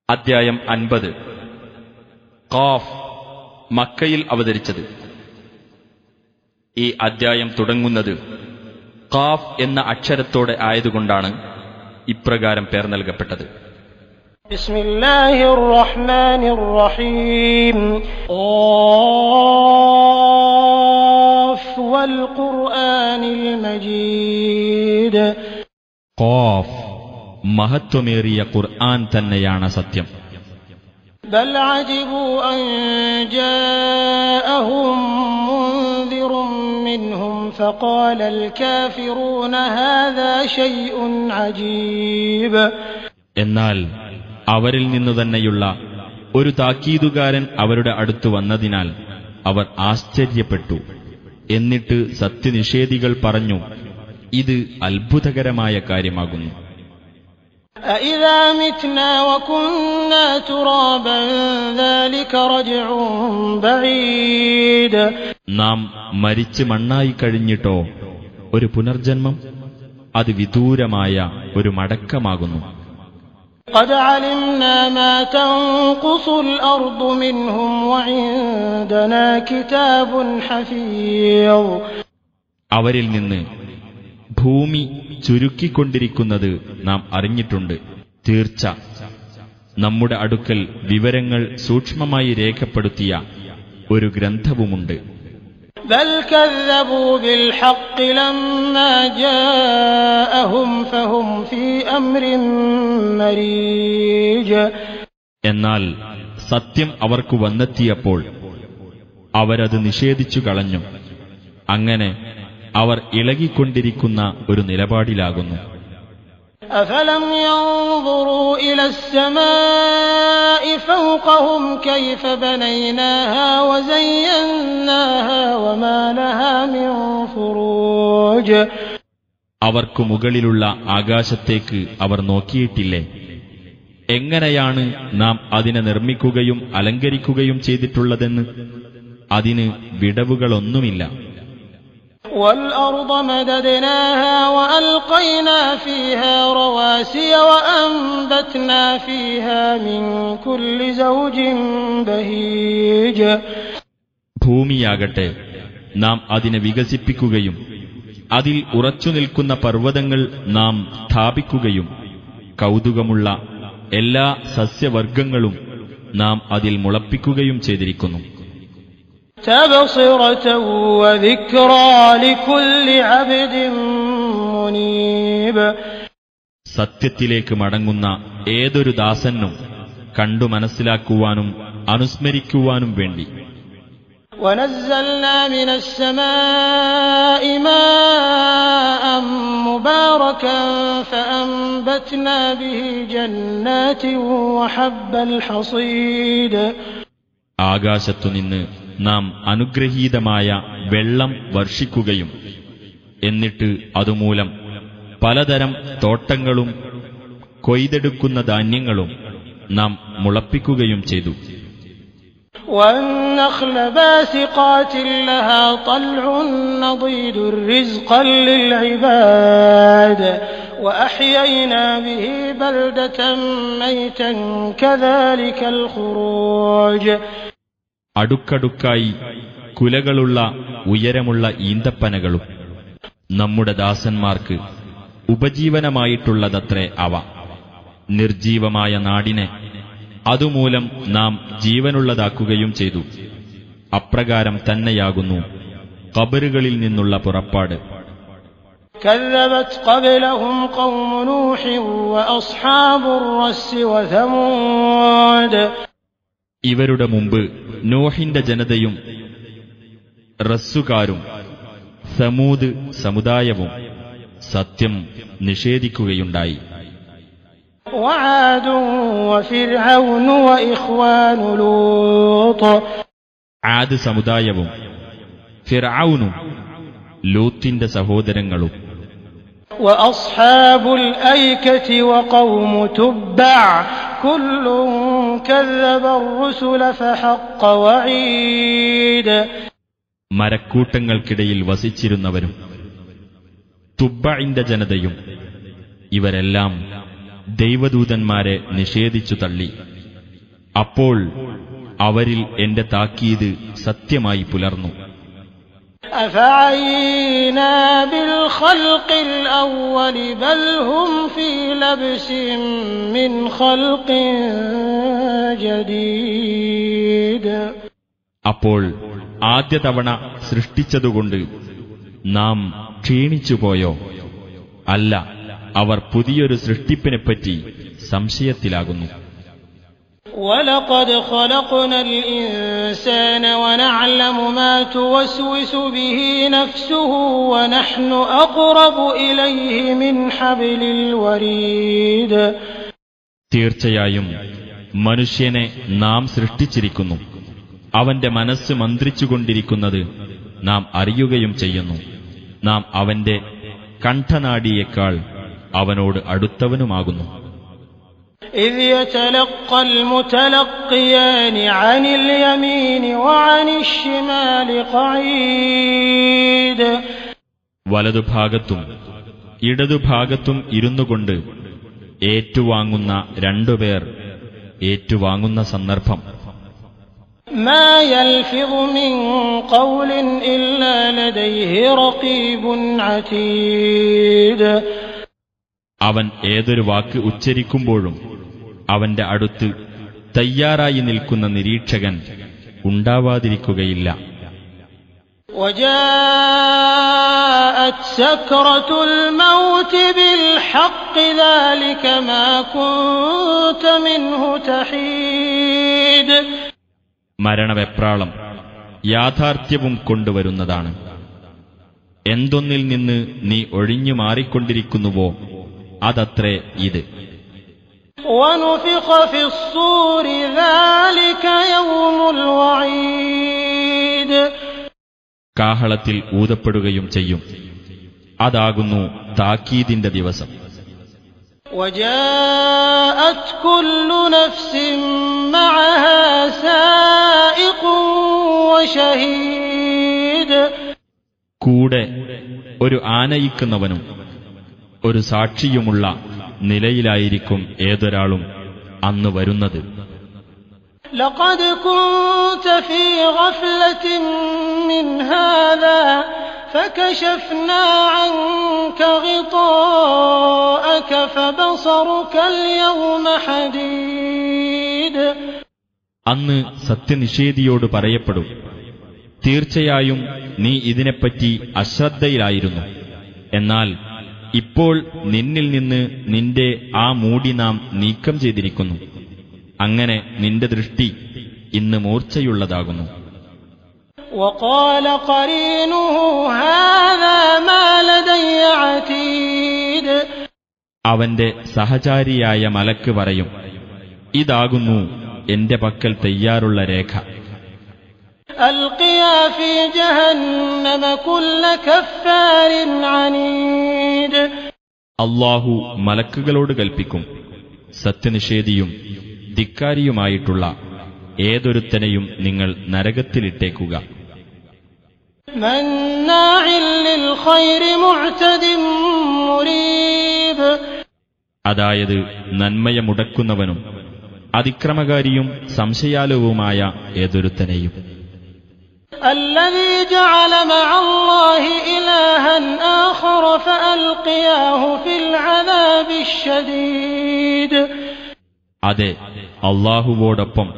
അദ്ധ്യായം 50. ഖാഫ് മക്കയിൽ അവതരിച്ചത്. ഈ അദ്ധ്യായം തുടങ്ങുന്നത് ഖാഫ് എന്ന അക്ഷരത്തോടെ ആയതുകൊണ്ടാണ് ഇപ്രകാരം പേർ നൽകപ്പെട്ടത്. ബിസ്മില്ലാഹിർ റഹ്മാനിർ റഹീം. ഖാഫ് വൽ ഖുർആനിൽ മജീദ്. ഖാഫ് മഹത്വമേറിയ ഖുർആൻ തന്നെയാണ് സത്യം. ബൽ അജിബു അൻ ജാഅഹും മുൻദിറുൻ മിൻഹും ഫഖാലൽ കാഫിറൂന ഹാദാ ശൈഉൻ അജീബ്. എന്നാൽ അവരിൽ നിന്നു തന്നെയുള്ള ഒരു താക്കീതുകാരൻ അവരുടെ അടുത്ത് വന്നതിനാൽ അവർ ആശ്ചര്യപ്പെട്ടു. എന്നിട്ട് സത്യനിഷേധികൾ പറഞ്ഞു, ഇത് അത്ഭുതകരമായ കാര്യമാകുന്നു. أَإِذَا مِتْنَا وَكُنَّا تُرَابًا ذَلِكَ رَجْعٌ بَعِيدٌ. നാം മരിച്ച് മണ്ണായി കഴിഞ്ഞിട്ടോ ഒരു പുനർജന്മം, അത് വിദൂരമായ ഒരു മടക്കമാകുന്നു. قَدْ عَلِمْنَا مَا تَنقُصُ الْأَرْضُ مِنْهُمْ وَعِندَنَا كِتَابٌ حَفِيظٌ. അവരിൽ നിന്ന് ഭൂമി ചുരുക്കിക്കൊണ്ടിരിക്കുന്നത് നാം അറിഞ്ഞിട്ടുണ്ട്. തീർച്ച നമ്മുടെ അടുക്കൽ വിവരങ്ങൾ സൂക്ഷ്മമായി രേഖപ്പെടുത്തിയ ഒരു ഗ്രന്ഥവുമുണ്ട്. بل كذبوا بالحق لما جاءهم فهم في أمر مريج. എന്നാൽ സത്യം അവർക്ക് വന്നെത്തിയപ്പോൾ അവരത് നിഷേധിച്ചു കളഞ്ഞു. അങ്ങനെ അവർ ഇളകിക്കൊണ്ടിരിക്കുന്ന ഒരു നിലപാടിലാകുന്നു. أفلم ينظروا إلى السماء فوقهم كيف بنيناها وزيناها وما لها من فروج. അവർക്ക് മുകളിലുള്ള ആകാശത്തേക്ക് അവർ നോക്കിയിട്ടില്ലേ? എങ്ങനെയാണ് നാം അതിനെ നിർമ്മിക്കുകയും അലങ്കരിക്കുകയും ചെയ്തിട്ടുള്ളതെന്ന്. അതിന് വിടവുകളൊന്നുമില്ല. والأرض مددناها وألقينا فيها رواسي وأنبتنا فيها من كل زوج بهيج. ഭൂമിയാകട്ടെ നാം അതിനെ വികസിപ്പിക്കുകയും അതിൽ ഉറച്ചു നിൽക്കുന്ന പർവ്വതങ്ങൾ നാം സ്ഥാപിക്കുകയും കൗതുകമുള്ള എല്ലാ സസ്യവർഗങ്ങളും നാം അതിൽ മുളപ്പിക്കുകയും ചെയ്തിരിക്കുന്നു. تبصرة وذكرى لكل عبد منيب. സത്യത്തിലേക്ക് മടങ്ങുന്ന ഏതൊരു ദാസനും കണ്ടു മനസ്സിലാക്കുവാനും അനുസ്മരിക്കുവാനും വേണ്ടി. ونزلنا من السماء ماء مباركا فأنبتنا به جنات وحب الحصيد. ആകാശത്തുനിന്ന് നാം അനുഗ്രഹീതമായ വെള്ളം വർഷിക്കുകയും എന്നിട്ട് അതുമൂലം പലതരം തോട്ടങ്ങളും കൊയ്തെടുക്കുന്ന ധാന്യങ്ങളും നാം മുളപ്പിക്കുകയും ചെയ്തു. والنخل باسقات لها طلع نضيد رزقا للعباد وأحيينا به بلدة ميتا كذلك الخروج. അടുക്കടുക്കായി കുലകളുള്ള ഉയരമുള്ള ഈന്തപ്പനകളും നമ്മുടെ ദാസന്മാർക്ക് ഉപജീവനമായിട്ടുള്ളതത്രേ അവ. നിർജീവമായ നാടിനെ അതുമൂലം നാം ജീവനുള്ളതാക്കുകയും ചെയ്തു. അപ്രകാരം തന്നെയാകുന്നു ഖബറുകളിൽ നിന്നുള്ള പുറപ്പാട്. كذبت قبلهم قوم نوح وأصحاب الرس وثمود. ഇവരുടെ മുമ്പ് നോഹിന്റെ ജനതയും റസ്സുകാരും സമൂദ് സമുദായവും സത്യം നിഷേധിക്കുകയുണ്ടായി. وعاد وفرعون وإخوان لوط. ആദ് സമുദായവും ഫിർഔനും ലൂത്തിന്റെ സഹോദരങ്ങളും. وأصحاب الأيكة وقوم تبع كل كذب الرسل فحق وعيد. മരക്കൂട്ടങ്ങൾക്കിടയിൽ വസിച്ചിരുന്നവരും തുബ്ബഇന്റെ ജനതയും ഇവരെല്ലാം ദൈവദൂതന്മാരെ നിഷേധിച്ചു തള്ളി. അപ്പോൾ അവരിൽ എന്റെ താക്കീത് സത്യമായി പുലർന്നു. أفعينا بالخلق الأول بل هم في لبس من خلق جديد. അപ്പോൾ ആദ്യ തവണ സൃഷ്ടിച്ചതുകൊണ്ട് നാം ക്ഷീണിച്ചുപോയോ? അല്ല, അവർ പുതിയൊരു സൃഷ്ടിപ്പിനെപ്പറ്റി സംശയത്തിലാകുന്നു. وَلَقَدْ خَلَقْنَا الْإِنسَانَ وَنَعْلَمُ مَا تُوَسْوِسُ بِهِ نَفْسُهُ وَنَحْنُ أَقْرَبُ إِلَيْهِ مِنْ حَبْلِ الْوَرِيدِ. തീർച്ചയായും മനുഷ്യനെ നാം സൃഷ്ടിച്ചിരിക്കുന്നു. അവന്റെ മനസ്സ് മന്ത്രിച്ചുകൊണ്ടിരിക്കുന്നത് നാം അറിയുകയും ചെയ്യുന്നു. നാം അവന്റെ കണ്ഠനാടിയേക്കാൾ അവനോട് അടുത്തവനുമാകുന്നു. إِذْ يَتَلَقَّى الْمُتَلَقِّيَانِ عَنِ الْيَمِينِ وَعَنِ الشِّمَالِ قَعِيدٌ. വലതുഭാഗത്തും ഇടതുഭാഗത്തും ഇരുന്നുകൊണ്ട് ഏറ്റുവാങ്ങുന്ന രണ്ടുപേർ ഏറ്റുവാങ്ങുന്ന സന്ദർഭം. مَا يَلْفِظُ مِنْ قَوْلٍ إِلَّا لَدَيْهِ رَقِيبٌ عَتِيدٌ. അവൻ ഏതൊരു വാക്ക് ഉച്ചരിക്കുമ്പോഴും അവന്റെ അടുത്ത് തയ്യാറായി നിൽക്കുന്ന നിരീക്ഷകൻ ഉണ്ടാവാതിരിക്കുകയില്ല. وَجَاءَتْ سَكْرَةُ الْمَوْتِ بِالْحَقِّ ذَلِكَ مَا كُنتَ مِنْهُ تَحِيدُ. മരണവെപ്രാളം യാഥാർത്ഥ്യവും കൊണ്ടുവരുന്നതാണ്. എന്തൊന്നിൽ നിന്ന് നീ ഒഴിഞ്ഞു മാറിക്കൊണ്ടിരിക്കുന്നുവോ അതത്രേ ഇത്. وَنُفِخَ فِي الصُّورِ ذَلِكَ يَوْمُ الْوَعِيدِ. കാഹളത്തിൽ ഊതപ്പെടുകയും ചെയ്യും. അതാകുന്നു താക്കീതിന്റെ ദിവസം. وَجَاءَتْ كُلُّ نَفْسٍ مَعَهَا سَائِقٌ وَشَهِيدٌ. കൂടെ ഒരു ആനയിക്കുന്നവനും ഒരു സാക്ഷിയുമുള്ള നിലയിലായിരിക്കും ഏതൊരാളും അന്ന് വരുന്നത്. لقد كنت في غفلة من هذا فكشفنا عنك غطاءك فبصرك اليوم حديد. അന്ന് സത്യനിഷേധിയോട് പറയപ്പെടും, തീർച്ചയായും നീ ഇതിനെപ്പറ്റി അശ്രദ്ധയിലായിരുന്നു. എന്നാൽ ഇപ്പോൾ നിന്നിൽ നിന്ന് നിന്റെ ആ മൂടി നാം നീക്കം ചെയ്തിരിക്കുന്നു. അങ്ങനെ നിന്റെ ദൃഷ്ടി ഇന്ന് മൂർച്ചയുള്ളതാകുന്നു. وقال قرينه هذا ما لدي عتيد. അവന്റെ സഹചാരിയായ മലക്ക് പറയും, ഇതാകുന്നു എന്റെ പക്കൽ തയ്യാറുള്ള രേഖ. ألقيا في جهنم كل كفار عنيد. അല്ലാഹു മലക്കുകളോട് കൽപ്പിക്കും, സത്യനിഷേധിയും ധിക്കാരിയുമായിട്ടുള്ള ഏതൊരുത്തനെയും നിങ്ങൾ നരകത്തിലിട്ടേക്കുക. مناع للخير معتد مريب. അതായത് നന്മയെ മുടക്കുന്നവനും അതിക്രമകാരിയും സംശയാലുവുമായ ഏതൊരുത്തനെയും. الذي جعل مع الله إلها آخر فألقياه في العذاب الشديد. അതെ, അല്ലാഹുവോടൊപ്പം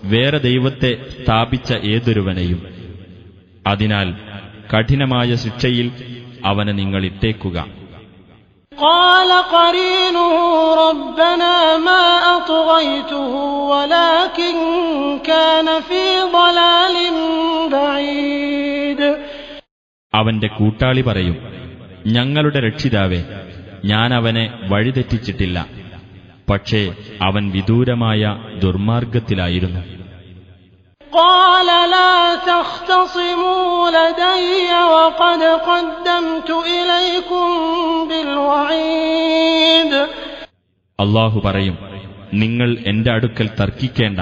വേറെ ദൈവത്തെ സ്ഥാപിച്ച ഏതൊരുവനെയും. അതിനാൽ കഠിനമായ ശിക്ഷയിൽ അവനെ നിങ്ങൾ ഇട്ടേക്കുക. قال قرينه ربنا ما أطغيته ولكن كان في ضلال بعيد. അവന്റെ കൂട്ടാളി പറയും, ഞങ്ങളുടെ രക്ഷിതാവേ, ഞാൻ അവനെ വഴിതെറ്റിച്ചിട്ടില്ല, പക്ഷേ അവൻ വിദൂരമായ ദുർമാർഗത്തിലായിരുന്നു. قال لا تختصموا لدي وقد قدمت إليكم بالوعيد. അല്ലാഹു പറയും, നിങ്ങൾ എന്റെ അടുക്കൽ തർക്കിക്കേണ്ട,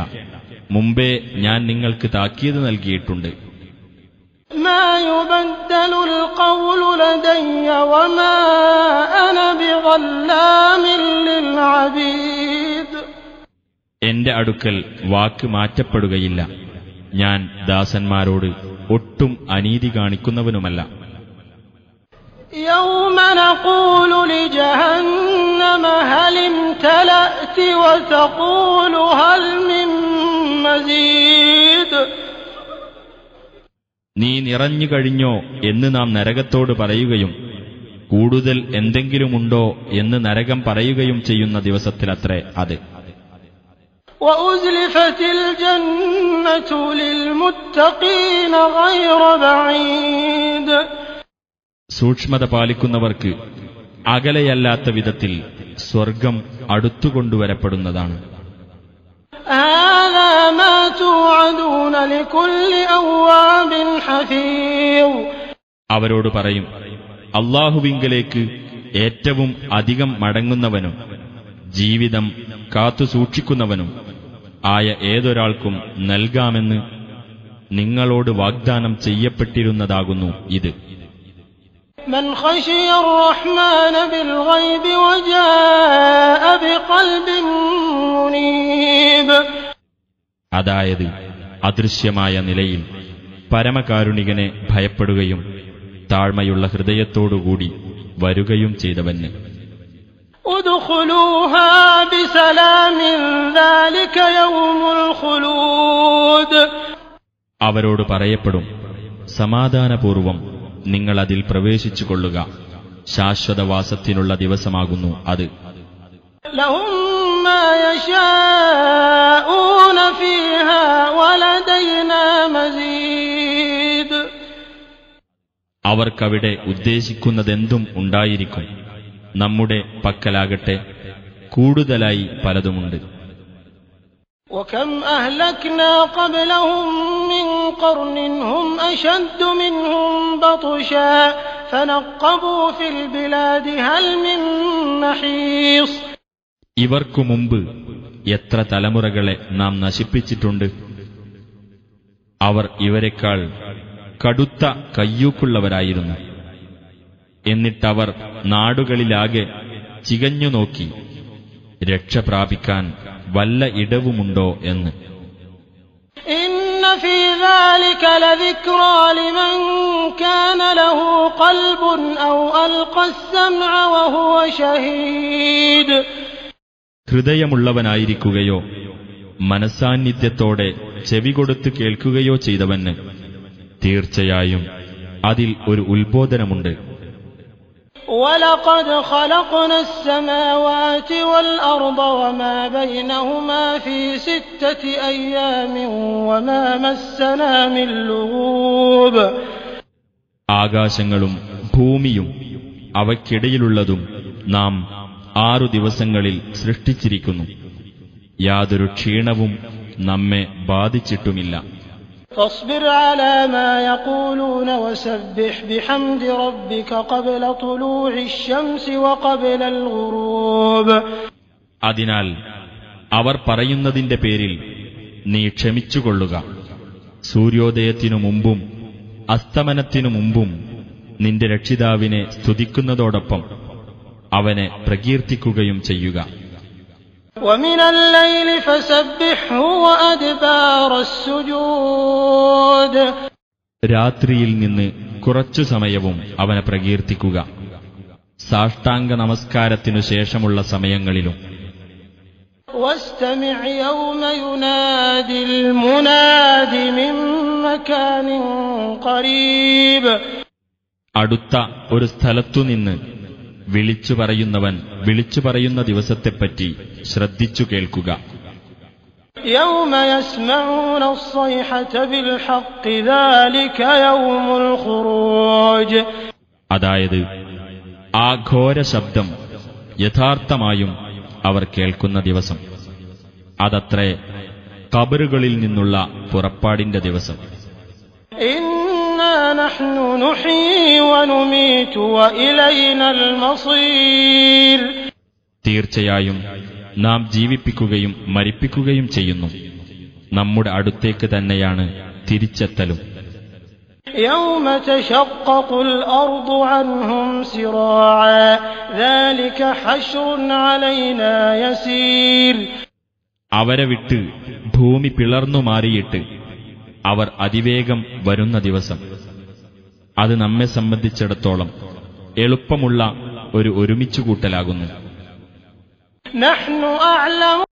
മുമ്പേ ഞാൻ നിങ്ങൾക്ക് താക്കീത് നൽകിയിട്ടുണ്ട്. ما يبدل القول لدي وما أنا بظلام للعبيد. എന്റെ അടുക്കൽ വാക്ക് മാറ്റപ്പെടുകയില്ല. ഞാൻ ദാസന്മാരോട് ഒട്ടും അനീതി കാണിക്കുന്നവനുമല്ല. يوم نقول لجهنم هل امتلأت وتقول هل من مزيد. നീ നിറഞ്ഞു കഴിഞ്ഞോ എന്ന് നാം നരകത്തോട് പറയുകയും കൂടുതൽ എന്തെങ്കിലുമുണ്ടോ എന്ന് നരകം പറയുകയും ചെയ്യുന്ന ദിവസത്തിലത്രേ അത്. وأزلفت الجنة للمتقين غير بعيد. സൂക്ഷ്മത പാലിക്കുന്നവർക്ക് അകലെയല്ലാത്ത വിധത്തിൽ സ്വർഗം അടുത്തുകൊണ്ടുവരപ്പെടുന്നതാണ്. هذا ما توعدون لكل أواب حفيظ. അവരോട് പറയും, അല്ലാഹുവിങ്കലേക്ക് ഏറ്റവും അധികം മടങ്ങുന്നവനും ജീവിതം കാത്തുസൂക്ഷിക്കുന്നവനും ആയ ഏതൊരാൾക്കും നൽകാമെന്ന് നിങ്ങളോട് വാഗ്ദാനം ചെയ്യപ്പെട്ടിരുന്നതാകുന്നു ഇത്. من خشي الرحمن بالغيب وجاء بقلب منيب. അതായത് അദൃശ്യമായ നിലയിൽ പരമകാരുണികനെ ഭയപ്പെടുകയും താഴ്മയുള്ള ഹൃദയത്തോടുകൂടി വരുകയും ചെയ്തവന്. ادخلوها بسلام ذلك يوم الخلود. അവരോട് പറയപ്പെടും, സമാധാനപൂർവം നിങ്ങൾ അതിൽ പ്രവേശിച്ചുകൊള്ളുക, ശാശ്വതവാസത്തിനുള്ള ദിവസമാകുന്നു അത്. لهم ما يشاءون فيها ولدينا مزيد. അവർക്കവിടെ ഉദ്ദേശിക്കുന്നതെന്തും ഉണ്ടായിരിക്കും. നമ്മുടെ പക്കലാകട്ടെ കൂടുതലായി പലതുമുണ്ട്. وكم أهلكنا قبلهم من قرن هم أشد منهم بطشا فنقبوا في البلاد هل من محيص. ഇവർക്കു മുമ്പ് എത്ര തലമുറകളെ നാം നശിപ്പിച്ചിട്ടുണ്ട്. അവർ ഇവരെക്കാൾ കടുത്ത കയ്യൂക്കുള്ളവരായിരുന്നു. എന്നിട്ടവർ നാടുകളിലാകെ ചികഞ്ഞു നോക്കി രക്ഷ പ്രാപിക്കാൻ വല്ല ഇടവുമുണ്ടോ എന്ന്. إن في ذلك لذكرى لمن كان له قلب أو ألقى السمع وهو شهيد. ഹൃദയമുള്ളവനായിരിക്കുകയോ മനസ്സാന്നിധ്യത്തോടെ ചെവികൊടുത്ത് കേൾക്കുകയോ ചെയ്തവന് തീർച്ചയായും അതിൽ ഒരു ഉത്ബോധനമുണ്ട്. وَلَقَدْ خَلَقْنَا السَّمَاوَاتِ وَالْأَرْضَ وَمَا بَيْنَهُمَا فِي 6 أَيَّامٍ وَمَا مَسَّنَا مِن لُّغُوبٍ. ആകാശങ്ങളും ഭൂമിയും അവയ്ക്കിടയിലുള്ളതും നാം 6 ദിവസങ്ങളിൽ സൃഷ്ടിച്ചിരിക്കുന്നു. യാതൊരു ക്ഷീണവും നമ്മെ ബാധിച്ചിട്ടുമില്ല. فاصبر على ما يقولون وسبح بحمد ربك قبل طلوع الشمس وقبل الغروب. അതിനാൽ അവർ പറയുന്നതിന്റെ പേരിൽ നീ ക്ഷമിച്ചുകൊള്ളുക. സൂര്യോദയത്തിനു മുമ്പും അസ്തമനത്തിനു മുമ്പും നിന്റെ രക്ഷിതാവിനെ സ്തുതിക്കുന്നതോടൊപ്പം അവനെ പ്രകീർത്തിക്കുകയും ചെയ്യുക. ومن الليل فسبحه وأدبار السجود. രാത്രിയിൽ നിന്ന് കുറച്ചു സമയവും അവനെ പ്രകീർത്തിക്കുക, സാഷ്ടാംഗ നമസ്കാരത്തിനു ശേഷമുള്ള സമയങ്ങളിലും. واستمع يوم ينادي المناد من مكان قريب. അടുത്ത ഒരു സ്ഥലത്തുനിന്ന് വിളിച്ചു പറയുന്നവൻ വിളിച്ചു പറയുന്ന ദിവസത്തെപ്പറ്റി ശ്രദ്ധിച്ചു കേൾക്കുക. يوم يسمعون الصيحة بالحق ذلك يوم الخروج. അതായത് ആ ഘോര ശബ്ദം യഥാർത്ഥമായും അവർ കേൾക്കുന്ന ദിവസം. അതത്രേ ഖബറുകളിൽ നിന്നുള്ള പുറപ്പാടിന്റെ ദിവസം. إنا نحن نحيي ونميت وإلينا المصير. തീർച്ചയായും നാം ജീവിപ്പിക്കുകയും മരിപ്പിക്കുകയും ചെയ്യുന്നു. നമ്മുടെ അടുത്തേക്ക് തന്നെയാണ് തിരിച്ചെത്തലും. يوم تشقق الأرض عنهم سراعا ذلك حشر علينا يسير. അവരെ വിട്ട് ഭൂമി പിളർന്നു മാറിയിട്ട് അവർ അതിവേഗം വരുന്ന ദിവസം, അത് നമ്മെ സംബന്ധിച്ചിടത്തോളം എളുപ്പമുള്ള ഒരു ഒരുമിച്ചുകൂട്ടലാകുന്നു.